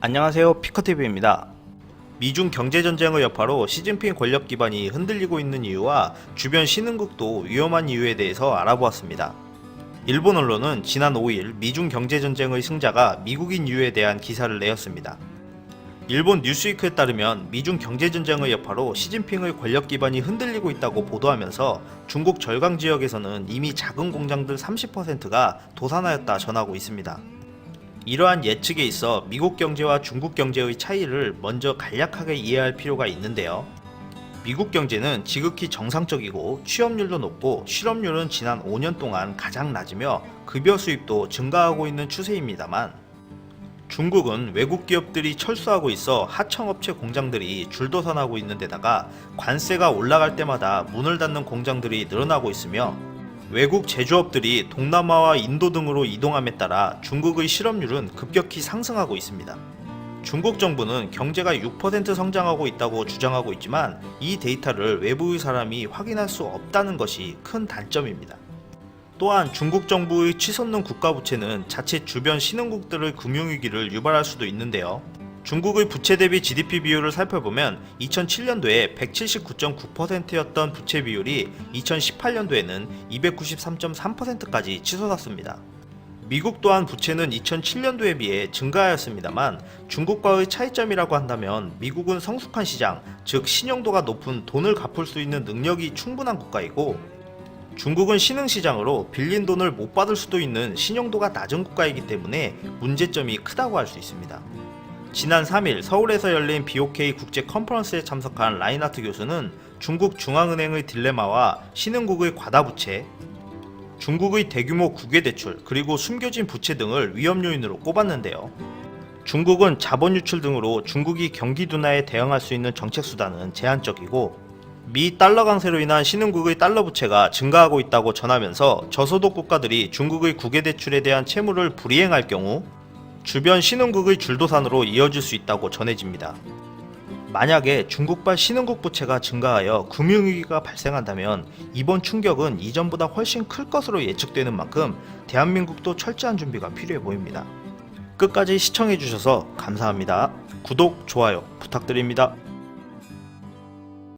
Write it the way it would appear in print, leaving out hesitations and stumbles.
안녕하세요, 피커TV입니다. 미중 경제전쟁의 여파로 시진핑 권력 기반이 흔들리고 있는 이유와 주변 신흥국도 위험한 이유에 대해서 알아보았습니다. 일본 언론은 지난 5일 미중 경제전쟁의 승자가 미국인 이유에 대한 기사를 내었습니다. 일본 뉴스위크에 따르면 미중 경제전쟁의 여파로 시진핑의 권력 기반이 흔들리고 있다고 보도하면서 중국 절강 지역에서는 이미 작은 공장들 30%가 도산하였다 전하고 있습니다. 이러한 예측에 있어 미국 경제와 중국 경제의 차이를 먼저 간략하게 이해할 필요가 있는데요. 미국 경제는 지극히 정상적이고 취업률도 높고 실업률은 지난 5년 동안 가장 낮으며 급여 수입도 증가하고 있는 추세입니다만, 중국은 외국 기업들이 철수하고 있어 하청업체 공장들이 줄도산하고 있는 데다가 관세가 올라갈 때마다 문을 닫는 공장들이 늘어나고 있으며, 외국 제조업들이 동남아와 인도 등으로 이동함에 따라 중국의 실업률은 급격히 상승하고 있습니다. 중국 정부는 경제가 6% 성장하고 있다고 주장하고 있지만 이 데이터를 외부의 사람이 확인할 수 없다는 것이 큰 단점입니다. 또한 중국 정부의 치솟는 국가부채는 자칫 주변 신흥국들의 금융위기를 유발할 수도 있는데요. 중국의 부채 대비 GDP 비율을 살펴보면 2007년도에 179.9%였던 부채 비율이 2018년도에는 293.3%까지 치솟았습니다. 미국 또한 부채는 2007년도에 비해 증가하였습니다만, 중국과의 차이점이라고 한다면 미국은 성숙한 시장, 즉 신용도가 높은 돈을 갚을 수 있는 능력이 충분한 국가이고, 중국은 신흥시장으로 빌린 돈을 못 받을 수도 있는 신용도가 낮은 국가이기 때문에 문제점이 크다고 할 수 있습니다. 지난 3일 서울에서 열린 BOK 국제 컨퍼런스에 참석한 라인하트 교수는 중국 중앙은행의 딜레마와 신흥국의 과다부채, 중국의 대규모 국외대출, 그리고 숨겨진 부채 등을 위험 요인으로 꼽았는데요. 중국은 자본 유출 등으로 중국이 경기 둔화에 대응할 수 있는 정책 수단은 제한적이고, 미 달러 강세로 인한 신흥국의 달러 부채가 증가하고 있다고 전하면서 저소득 국가들이 중국의 국외대출에 대한 채무를 불이행할 경우 주변 신흥국의 줄도산으로 이어질 수 있다고 전해집니다. 만약에 중국발 신흥국 부채가 증가하여 금융위기가 발생한다면 이번 충격은 이전보다 훨씬 클 것으로 예측되는 만큼 대한민국도 철저한 준비가 필요해 보입니다. 끝까지 시청해주셔서 감사합니다. 구독, 좋아요 부탁드립니다.